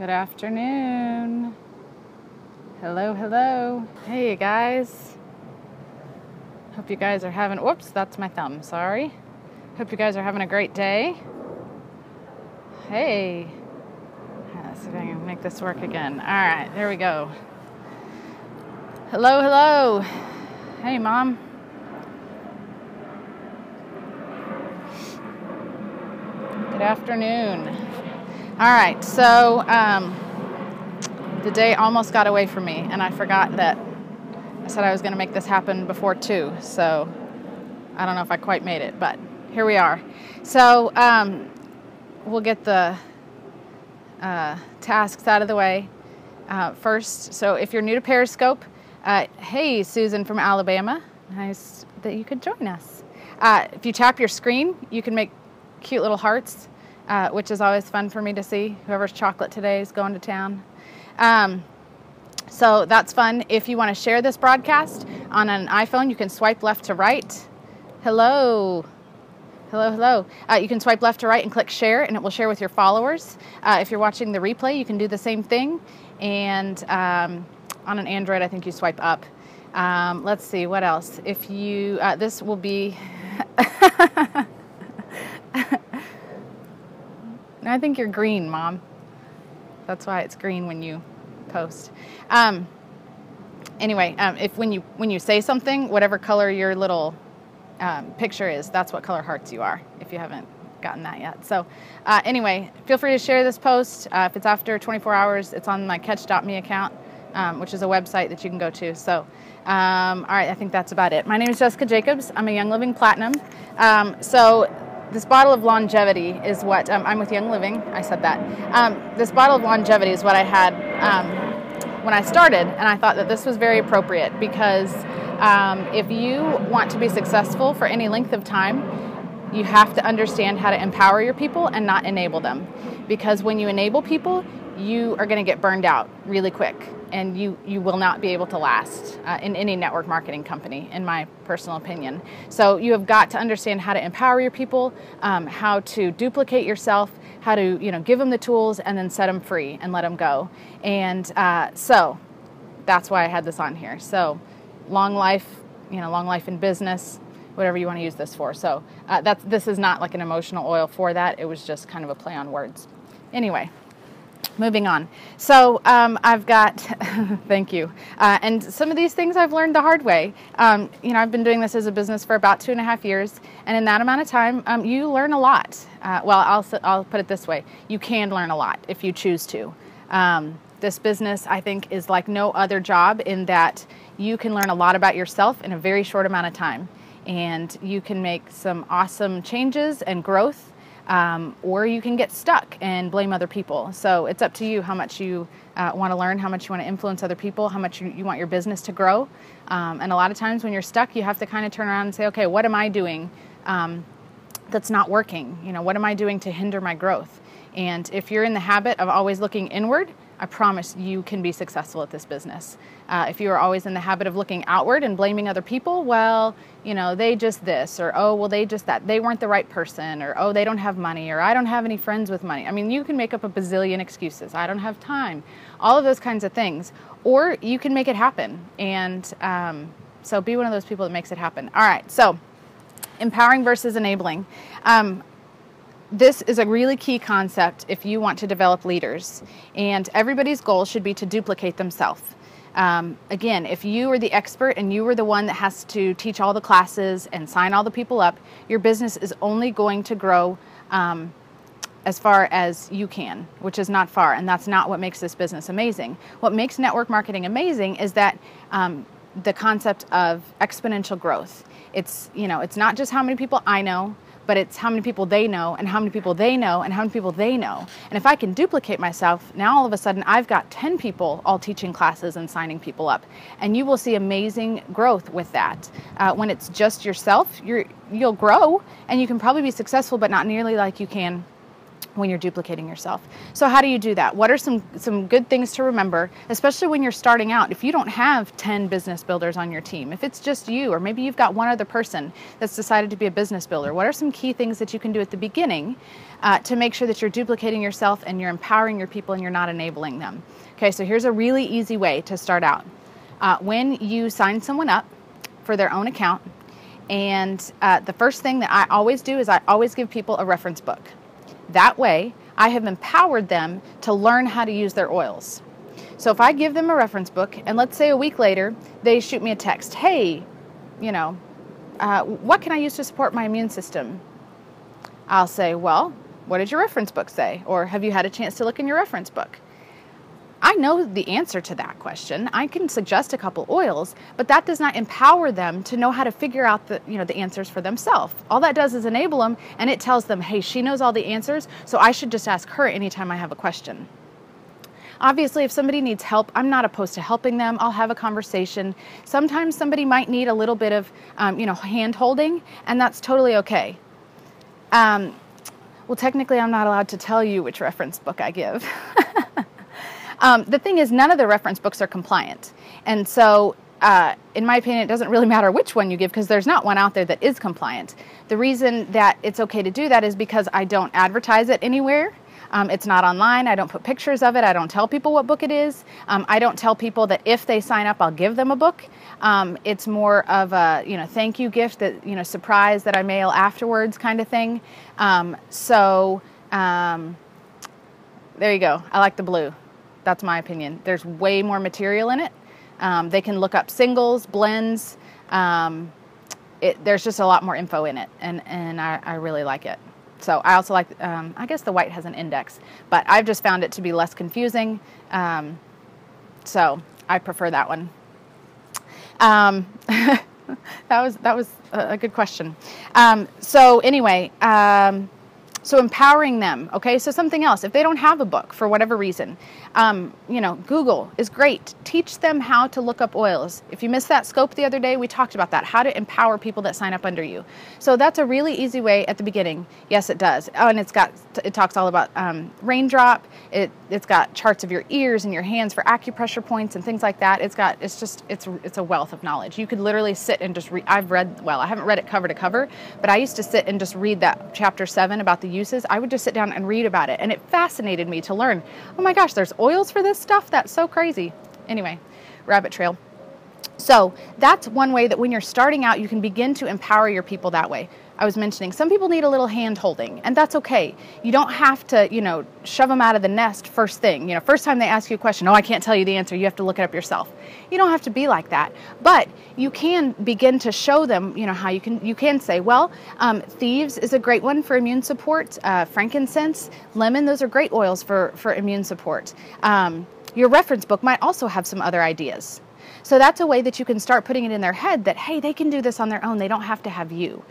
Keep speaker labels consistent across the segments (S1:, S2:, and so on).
S1: Good afternoon. Hello, hello. Hey, you guys. Hope you guys are having, whoops, that's my thumb, sorry. Hope you guys are having a great day. Hey. Let's see if I can make this work again. All right, there we go. Hello, hello. Hey, Mom. Good afternoon. All right, so the day almost got away from me, and I forgot that I said I was going to make this happen before 2, so I don't know if I quite made it, but here we are. So we'll get the tasks out of the way first. So if you're new to Periscope, hey, Susan from Alabama, nice that you could join us. If you tap your screen, you can make cute little hearts, which is always fun for me to see. Whoever's chocolate today is going to town. So that's fun. If you want to share this broadcast on an iPhone, you can swipe left to right. Hello. Hello, hello. You can swipe left to right and click share, and it will share with your followers. If you're watching the replay, you can do the same thing. And on an Android, I think you swipe up. Let's see, what else? If you, this will be... I think you're green, Mom. That's why it's green when you post. Anyway, if when you say something, whatever color your little picture is, that's what color hearts you are, if you haven't gotten that yet. So anyway, feel free to share this post. If it's after 24 hours, it's on my catch.me account, which is a website that you can go to. So, all right, I think that's about it. My name is Jessica Jacobs. I'm a Young Living Platinum. So this bottle of longevity is what, I'm with Young Living, I said that. This bottle of longevity is what I had when I started, and I thought that this was very appropriate because if you want to be successful for any length of time, you have to understand how to empower your people and not enable them. Because when you enable people, you are going to get burned out really quick, and you will not be able to last in any network marketing company, in my personal opinion. So you have got to understand how to empower your people, how to duplicate yourself, how to give them the tools and then set them free and let them go. And so that's why I had this on here. So long life in business, whatever you want to use this for. So this is not like an emotional oil for that. It was just kind of a play on words. Anyway. Moving on. So I've got, thank you. And some of these things I've learned the hard way. I've been doing this as a business for about 2.5 years. And in that amount of time, you learn a lot. I'll put it this way. You can learn a lot if you choose to. This business, I think, is like no other job in that you can learn a lot about yourself in a very short amount of time. And you can make some awesome changes and growth. Or you can get stuck and blame other people. So it's up to you how much you want to learn, how much you want to influence other people, how much you want your business to grow. And a lot of times when you're stuck, you have to kind of turn around and say, okay, what am I doing that's not working? What am I doing to hinder my growth? And if you're in the habit of always looking inward, I promise you can be successful at this business. If you are always in the habit of looking outward and blaming other people, well, they just this, or, oh, well, they just that. They weren't the right person, or, oh, they don't have money, or I don't have any friends with money. I mean, you can make up a bazillion excuses. I don't have time. All of those kinds of things. Or you can make it happen. And so be one of those people that makes it happen. All right, so empowering versus enabling. This is a really key concept if you want to develop leaders, and everybody's goal should be to duplicate themselves. Again, if you are the expert and you are the one that has to teach all the classes and sign all the people up, your business is only going to grow as far as you can, which is not far, and that's not what makes this business amazing. What makes network marketing amazing is that the concept of exponential growth. It's not just how many people I know, but it's how many people they know, and how many people they know, and how many people they know. And if I can duplicate myself, now all of a sudden I've got 10 people all teaching classes and signing people up. And you will see amazing growth with that. When it's just yourself, you'll grow, and you can probably be successful, but not nearly like you can when you're duplicating yourself. So how do you do that? What are some good things to remember, especially when you're starting out? If you don't have 10 business builders on your team, if it's just you, or maybe you've got one other person that's decided to be a business builder, what are some key things that you can do at the beginning to make sure that you're duplicating yourself and you're empowering your people and you're not enabling them? Okay, so here's a really easy way to start out. When you sign someone up for their own account, and the first thing that I always do is I always give people a reference book. That way, I have empowered them to learn how to use their oils. So if I give them a reference book, and let's say a week later, they shoot me a text, hey, what can I use to support my immune system? I'll say, well, what did your reference book say? Or have you had a chance to look in your reference book? I know the answer to that question. I can suggest a couple oils, but that does not empower them to know how to figure out the answers for themselves. All that does is enable them, and it tells them, hey, she knows all the answers, so I should just ask her anytime I have a question. Obviously, if somebody needs help, I'm not opposed to helping them. I'll have a conversation. Sometimes somebody might need a little bit of, hand holding, and that's totally okay. Well, technically, I'm not allowed to tell you which reference book I give. The thing is, none of the reference books are compliant. And so, in my opinion, it doesn't really matter which one you give because there's not one out there that is compliant. The reason that it's okay to do that is because I don't advertise it anywhere. It's not online. I don't put pictures of it. I don't tell people what book it is. I don't tell people that if they sign up, I'll give them a book. It's more of a, thank you gift that, surprise that I mail afterwards kind of thing. There you go. I like the blue. That's my opinion. There's way more material in it. They can look up singles, blends. There's just a lot more info in it, and I really like it. So I also like, I guess the white has an index, but I've just found it to be less confusing. So I prefer that one. That was a good question. So anyway, so empowering them, okay? So something else, if they don't have a book for whatever reason, Google is great. Teach them how to look up oils. If you missed that scope the other day, we talked about that, how to empower people that sign up under you. So that's a really easy way at the beginning. Yes, it does. Oh, and it talks all about raindrop. It's got charts of your ears and your hands for acupressure points and things like that. It's a wealth of knowledge. You could literally sit and just read. I haven't read it cover to cover, but I used to sit and just read that chapter 7 about the uses. I would just sit down and read about it, and it fascinated me to learn, oh my gosh, there's oils for this stuff? That's so crazy. Anyway, rabbit trail. So that's one way that when you're starting out, you can begin to empower your people that way. I was mentioning some people need a little hand holding, and that's okay. You don't have to, shove them out of the nest first thing. First time they ask you a question, oh, I can't tell you the answer. You have to look it up yourself. You don't have to be like that, but you can begin to show them, how you can say, well, thieves is a great one for immune support. Frankincense, lemon, those are great oils for immune support. Your reference book might also have some other ideas. So that's a way that you can start putting it in their head that, hey, they can do this on their own. They don't have to have you.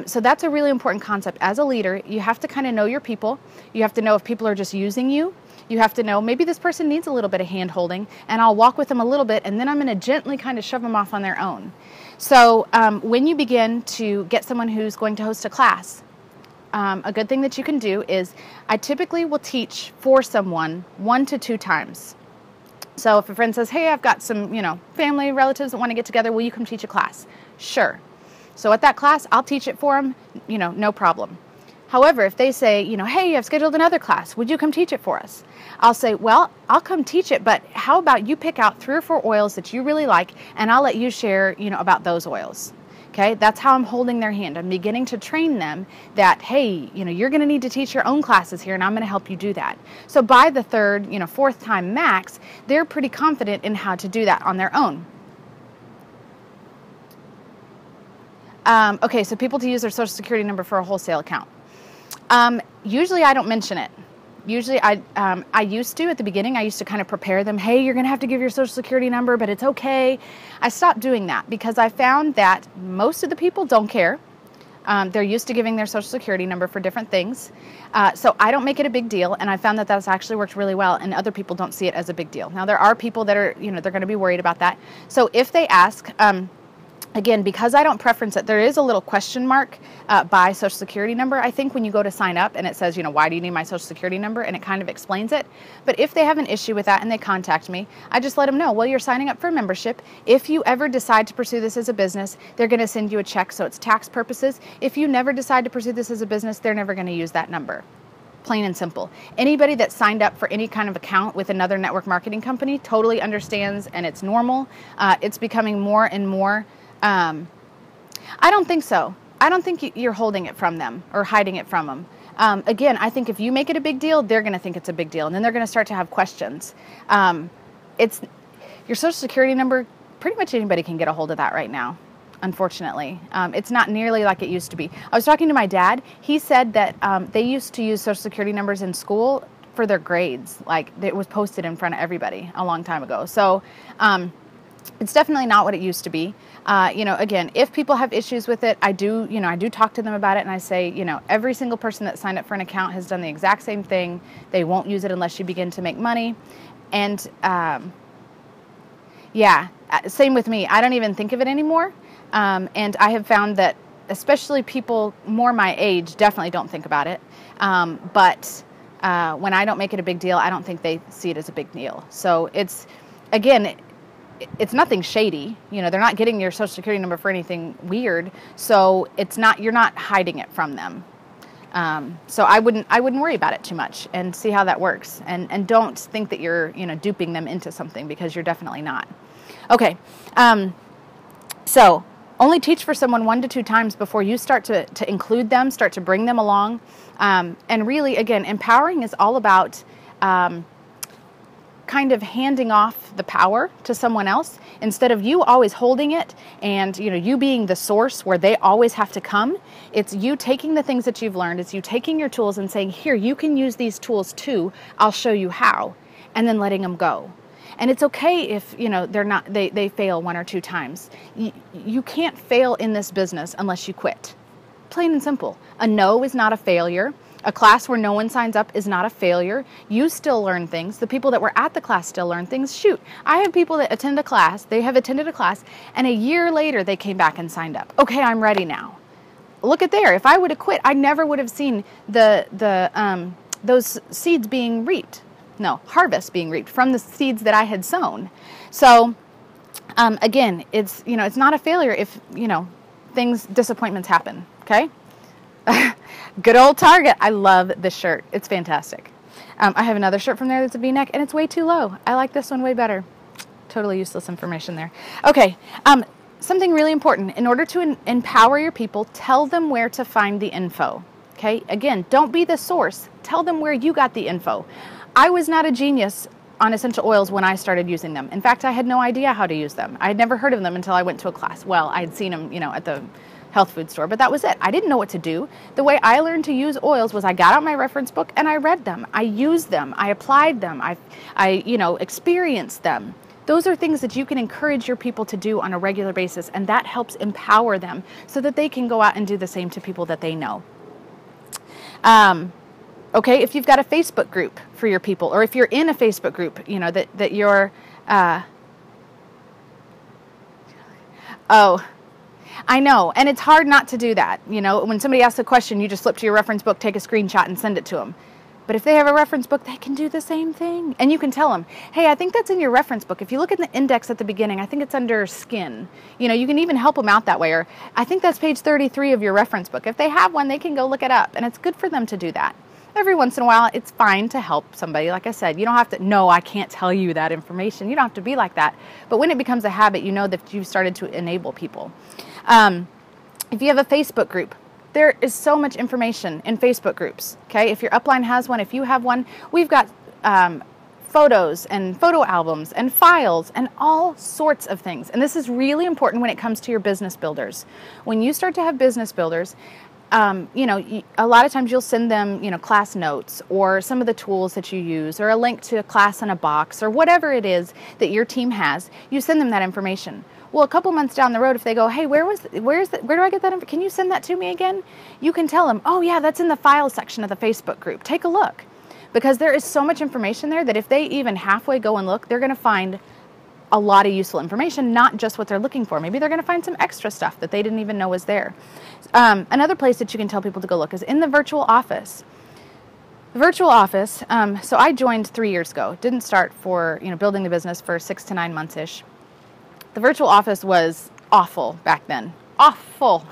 S1: So that's a really important concept. As a leader, you have to kind of know your people. You have to know if people are just using you. You have to know maybe this person needs a little bit of hand holding, and I'll walk with them a little bit, and then I'm going to gently kind of shove them off on their own. So when you begin to get someone who's going to host a class, a good thing that you can do is I typically will teach for someone 1 to 2 times. So if a friend says, hey, I've got some, family relatives that want to get together, will you come teach a class? Sure. So at that class, I'll teach it for them, no problem. However, if they say, hey, I've scheduled another class, would you come teach it for us? I'll say, well, I'll come teach it, but how about you pick out 3 or 4 oils that you really like, and I'll let you share, about those oils. Okay, that's how I'm holding their hand. I'm beginning to train them that, hey, you're going to need to teach your own classes here, and I'm going to help you do that. So by the 3rd, 4th time max, they're pretty confident in how to do that on their own. Okay, so people to use their social security number for a wholesale account. Usually I don't mention it. Usually I used to at the beginning. I used to kind of prepare them. Hey, you're going to have to give your social security number, but it's okay. I stopped doing that because I found that most of the people don't care. They're used to giving their social security number for different things. So I don't make it a big deal. And I found that that's actually worked really well. And other people don't see it as a big deal. Now, there are people that are, they're going to be worried about that. So if they ask, Again, because I don't preference it, there is a little question mark by Social Security number. I think when you go to sign up and it says, why do you need my Social Security number? And it kind of explains it. But if they have an issue with that and they contact me, I just let them know, well, you're signing up for a membership. If you ever decide to pursue this as a business, they're going to send you a check, so it's tax purposes. If you never decide to pursue this as a business, they're never going to use that number. Plain and simple. Anybody that signed up for any kind of account with another network marketing company totally understands, and it's normal. It's becoming more and more. I don't think so. I don't think you're holding it from them or hiding it from them. Again, I think if you make it a big deal, they're going to think it's a big deal, and then they're going to start to have questions. It's your Social Security number. Pretty much anybody can get a hold of that right now, unfortunately. It's not nearly like it used to be. I was talking to my dad. He said that they used to use Social Security numbers in school for their grades. Like, it was posted in front of everybody a long time ago. So it's definitely not what it used to be. Again, if people have issues with it, I do talk to them about it, and I say, every single person that signed up for an account has done the exact same thing. They won't use it unless you begin to make money. And same with me. I don't even think of it anymore. And I have found that especially people more my age definitely don't think about it. But when I don't make it a big deal, I don't think they see it as a big deal. So it's nothing shady. They're not getting your Social Security number for anything weird. So you're not hiding it from them. So I wouldn't worry about it too much and see how that works. And don't think that you're, duping them into something, because you're definitely not. Okay. So only teach for someone 1 to 2 times before you start to include them, start to bring them along. And really, again, empowering is all about kind of handing off the power to someone else instead of you always holding it and you being the source where they always have to come. It's you taking the things that you've learned. It's you taking your tools and saying, here, you can use these tools too. I'll show you how, and then letting them go. And it's okay if they fail 1 or 2 times. You can't fail in this business unless you quit. Plain and simple. A no is not a failure. A class where no one signs up is not a failure. You still learn things. The people that were at the class still learn things. Shoot, I have people that attend a class, they have attended a class, and a year later they came back and signed up. Okay, I'm ready now. Look at there. If I would have quit, I never would have seen those seeds being reaped. No, harvest being reaped from the seeds that I had sown. So, again, it's not a failure if, disappointments happen. Okay. Good old Target. I love this shirt. It's fantastic. I have another shirt from there that's a V-neck, and it's way too low. I like this one way better. Totally useless information there. Okay. Something really important. In order to empower your people, tell them where to find the info. Okay. Again, don't be the source. Tell them where you got the info. I was not a genius on essential oils when I started using them. In fact, I had no idea how to use them. I had never heard of them until I went to a class. Well, I had seen them, at the health food store, but that was it. I didn't know what to do. The way I learned to use oils was I got out my reference book and I read them. I used them. I applied them. I experienced them. Those are things that you can encourage your people to do on a regular basis, and that helps empower them so that they can go out and do the same to people that they know. Okay, if you've got a Facebook group for your people, or if you're in a Facebook group, that you're, I know, and it's hard not to do that. When somebody asks a question, you just flip to your reference book, take a screenshot, and send it to them. But if they have a reference book, they can do the same thing. And you can tell them, hey, I think that's in your reference book. If you look at the index at the beginning, I think it's under skin. You can even help them out that way. Or I think that's page 33 of your reference book. If they have one, they can go look it up, and it's good for them to do that. Every once in a while, it's fine to help somebody. Like I said, you don't have to, no, I can't tell you that information. You don't have to be like that. But when it becomes a habit, you know that you've started to enable people. If you have a Facebook group, there is so much information in Facebook groups. Okay, if your upline has one, if you have one, we've got photos and photo albums and files and all sorts of things. And this is really important when it comes to your business builders. When you start to have business builders, a lot of times you'll send them, class notes or some of the tools that you use or a link to a class in a box or whatever it is that your team has. You send them that information. Well, a couple months down the road, if they go, hey, where do I get that? Can you send that to me again? You can tell them, oh yeah, that's in the files section of the Facebook group. Take a look, because there is so much information there that if they even halfway go and look, they're going to find a lot of useful information, not just what they're looking for. Maybe they're going to find some extra stuff that they didn't even know was there. Another place that you can tell people to go look is in the virtual office. The virtual office, so I joined 3 years ago. Didn't start for, building the business for 6 to 9 months-ish. The virtual office was awful back then. Awful.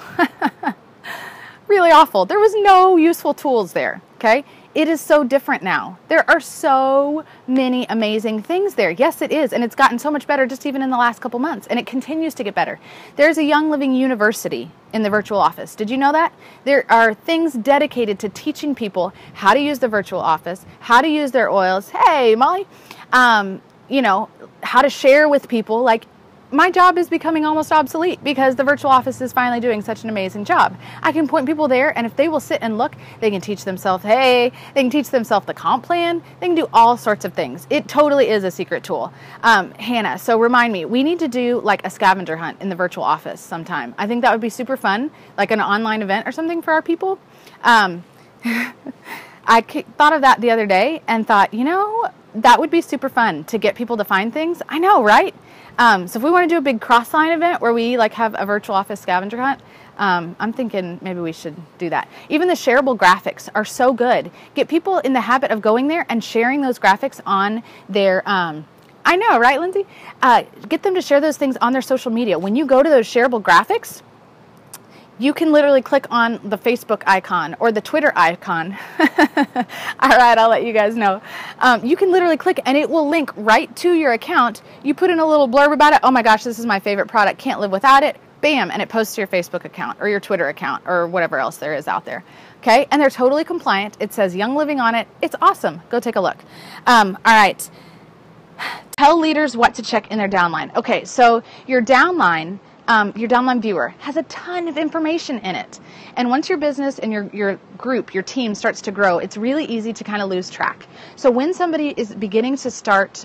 S1: Really awful. There was no useful tools there, okay? It is so different now. There are so many amazing things there. Yes, it is, and it's gotten so much better just even in the last couple months, and it continues to get better. There's a Young Living University in the virtual office. Did you know that? There are things dedicated to teaching people how to use the virtual office, how to use their oils. Hey, Molly. How to share with people. Like, my job is becoming almost obsolete because the virtual office is finally doing such an amazing job. I can point people there, and if they will sit and look, they can teach themselves, they can teach themselves the comp plan. They can do all sorts of things. It totally is a secret tool. Hannah, so remind me, we need to do like a scavenger hunt in the virtual office sometime. I think that would be super fun, like an online event or something for our people. I thought of that the other day and thought, that would be super fun to get people to find things. I know, right? So if we want to do a big cross-line event where we have a virtual office scavenger hunt, I'm thinking maybe we should do that. Even the shareable graphics are so good. Get people in the habit of going there and sharing those graphics on their, I know, right, Lindsay? Get them to share those things on their social media. When you go to those shareable graphics, you can literally click on the Facebook icon or the Twitter icon. All right, I'll let you guys know. You can literally click and it will link right to your account. You put in a little blurb about it. Oh my gosh, this is my favorite product. Can't live without it. Bam, and it posts to your Facebook account or your Twitter account or whatever else there is out there. Okay, and they're totally compliant. It says Young Living on it. It's awesome. Go take a look. All right. Tell leaders what to check in their downline. Okay, so your downline viewer has a ton of information in it. And once your business and your group, your team starts to grow, it's really easy to kind of lose track. So when somebody is beginning to start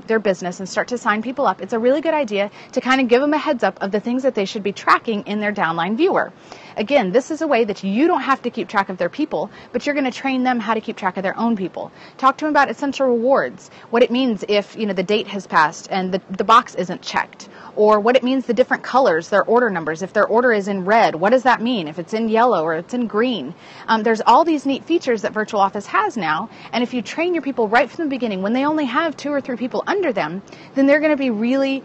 S1: their business and start to sign people up, it's a really good idea to kind of give them a heads up of the things that they should be tracking in their downline viewer. Again, this is a way that you don't have to keep track of their people, but you're going to train them how to keep track of their own people. Talk to them about essential rewards, what it means if the date has passed and the box isn't checked, or what it means the different colors, their order numbers. If their order is in red, what does that mean? If it's in yellow or it's in green. There's all these neat features that Virtual Office has now, and if you train your people right from the beginning, when they only have 2 or 3 people under them, then they're going to be really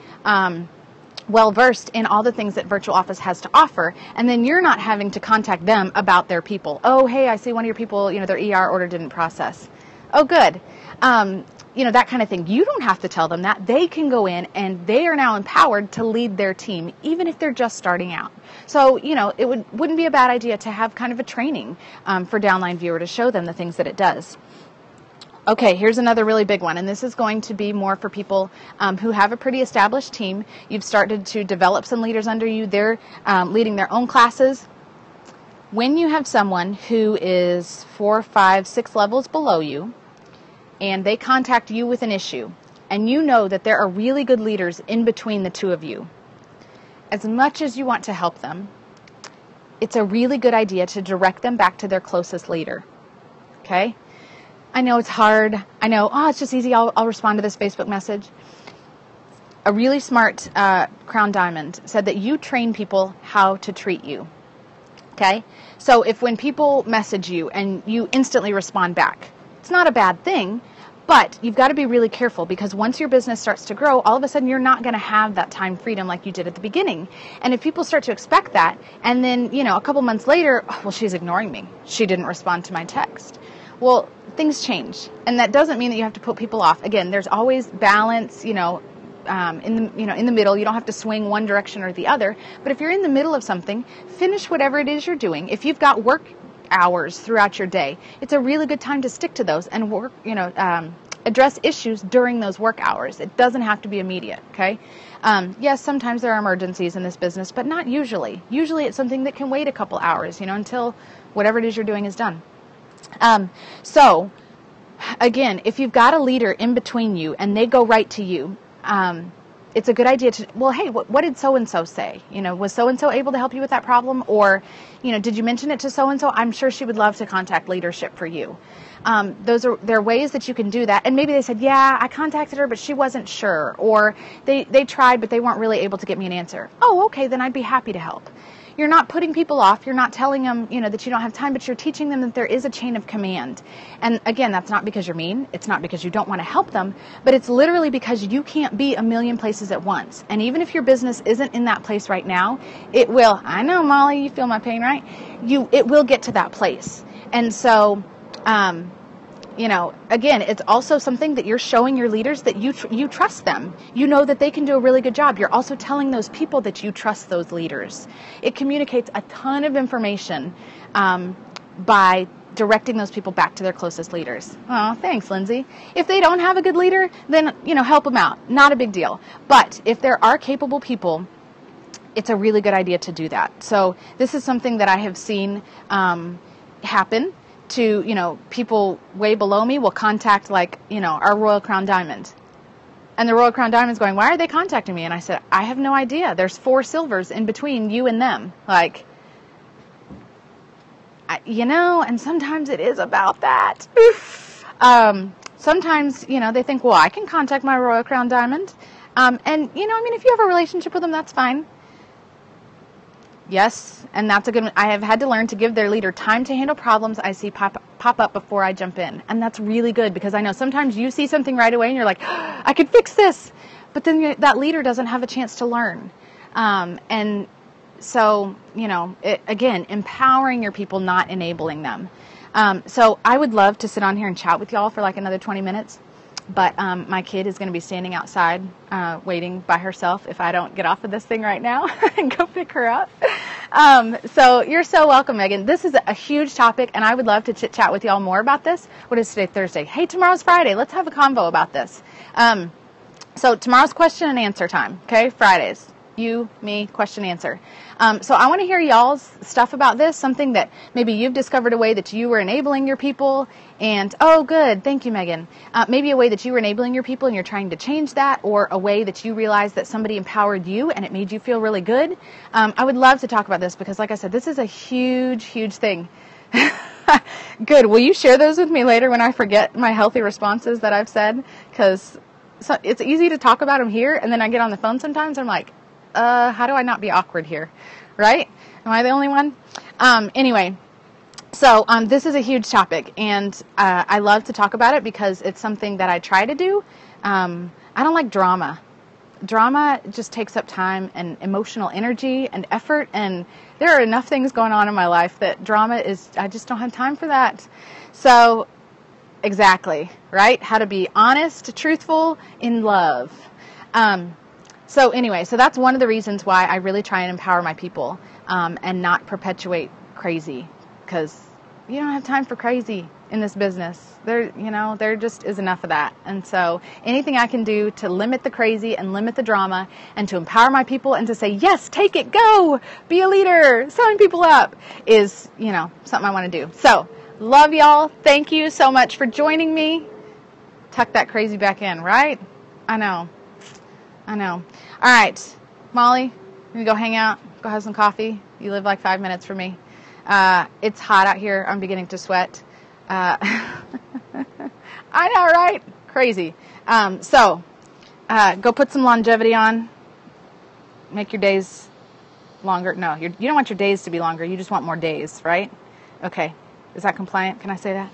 S1: well-versed in all the things that Virtual Office has to offer, and then you're not having to contact them about their people. Oh, hey, I see one of your people, their ER order didn't process. Oh, good. That kind of thing. You don't have to tell them that. They can go in and they are now empowered to lead their team, even if they're just starting out. So, it wouldn't be a bad idea to have kind of a training for Downline Viewer to show them the things that it does. Okay, here's another really big one, and this is going to be more for people who have a pretty established team. You've started to develop some leaders under you. They're leading their own classes. When you have someone who is 4, 5, 6 levels below you, and they contact you with an issue, and you know that there are really good leaders in between the two of you, as much as you want to help them, it's a really good idea to direct them back to their closest leader. Okay? I know it's hard. I know, it's just easy. I'll respond to this Facebook message. A really smart Crown Diamond said that you train people how to treat you. Okay? So if when people message you and you instantly respond back, it's not a bad thing, but you've got to be really careful because once your business starts to grow, all of a sudden you're not going to have that time freedom like you did at the beginning. And if people start to expect that, and then, a couple months later, well, she's ignoring me. She didn't respond to my text. Well, things change, and that doesn't mean that you have to put people off. Again, there's always balance, in the middle. You don't have to swing one direction or the other. But if you're in the middle of something, finish whatever it is you're doing. If you've got work hours throughout your day, it's a really good time to stick to those and work, address issues during those work hours. It doesn't have to be immediate. Okay. Yes, sometimes there are emergencies in this business, but not usually. Usually it's something that can wait a couple hours, until whatever it is you're doing is done. So again, if you've got a leader in between you and they go right to you, it's a good idea to, well, hey, what did so-and-so say? Was so-and-so able to help you with that problem? Or, did you mention it to so-and-so? I'm sure she would love to contact leadership for you. There are ways that you can do that. And maybe they said, yeah, I contacted her, but she wasn't sure. Or they tried, but they weren't really able to get me an answer. Oh, okay, then I'd be happy to help. You're not putting people off. You're not telling them, that you don't have time, but you're teaching them that there is a chain of command. And again, that's not because you're mean. It's not because you don't want to help them, but it's literally because you can't be a million places at once. And even if your business isn't in that place right now, it will. I know, Molly, you feel my pain, right? It will get to that place. And so, again, it's also something that you're showing your leaders that you trust them. You know that they can do a really good job. You're also telling those people that you trust those leaders. It communicates a ton of information by directing those people back to their closest leaders. Oh, thanks, Lindsay. If they don't have a good leader, then, help them out. Not a big deal. But if there are capable people, it's a really good idea to do that. So this is something that I have seen happen to, people way below me will contact our Royal Crown Diamond. And the Royal Crown Diamond's going, why are they contacting me? And I said, I have no idea. There's 4 silvers in between you and them. And sometimes it is about that. Sometimes, they think, well, I can contact my Royal Crown Diamond. If you have a relationship with them, that's fine. Yes, and that's a good one. I have had to learn to give their leader time to handle problems I see pop up before I jump in. And that's really good because I know sometimes you see something right away and you're like, oh, I could fix this. But then that leader doesn't have a chance to learn. And so, again, empowering your people, not enabling them. So I would love to sit on here and chat with y'all for another 20 minutes. But my kid is going to be standing outside waiting by herself if I don't get off of this thing right now and go pick her up. So you're so welcome, Megan. This is a huge topic, and I would love to chit-chat with y'all more about this. What is today? Thursday. Hey, tomorrow's Friday. Let's have a convo about this. So tomorrow's question and answer time, okay? Fridays. You, me, question, answer. So I want to hear y'all's stuff about this, something that maybe you've discovered a way that you were enabling your people. And, oh, good. Thank you, Megan. Maybe a way that you were enabling your people and you're trying to change that, or a way that you realized that somebody empowered you and it made you feel really good. I would love to talk about this because, like I said, this is a huge, huge thing. Good. Will you share those with me later when I forget my healthy responses that I've said? Because it's easy to talk about them here, and then I get on the phone sometimes and I'm like, how do I not be awkward here, right? Am I the only one? Anyway, so this is a huge topic, and I love to talk about it because it's something that I try to do. I don't like drama. Drama just takes up time and emotional energy and effort, and there are enough things going on in my life that drama is, I just don't have time for that. So, exactly, right? How to be honest, truthful, in love. So anyway, so that's one of the reasons why I really try and empower my people and not perpetuate crazy, because you don't have time for crazy in this business. There just is enough of that. And so anything I can do to limit the crazy and limit the drama and to empower my people and to say, yes, take it, go, be a leader, sign people up is, something I want to do. So love y'all. Thank you so much for joining me. Tuck that crazy back in, right? I know. All right, Molly, I'm going to go hang out, go have some coffee. You live 5 minutes from me. It's hot out here. I'm beginning to sweat. I know, right? Crazy. So go put some longevity on. Make your days longer. No, you don't want your days to be longer. You just want more days, right? Okay. Is that compliant? Can I say that?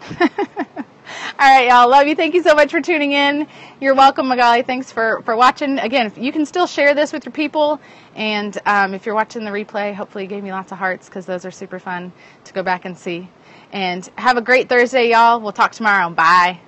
S1: All right, y'all. Love you. Thank you so much for tuning in. You're welcome, Magali. Thanks for watching. Again, you can still share this with your people. And if you're watching the replay, hopefully you gave me lots of hearts because those are super fun to go back and see. And have a great Thursday, y'all. We'll talk tomorrow. Bye.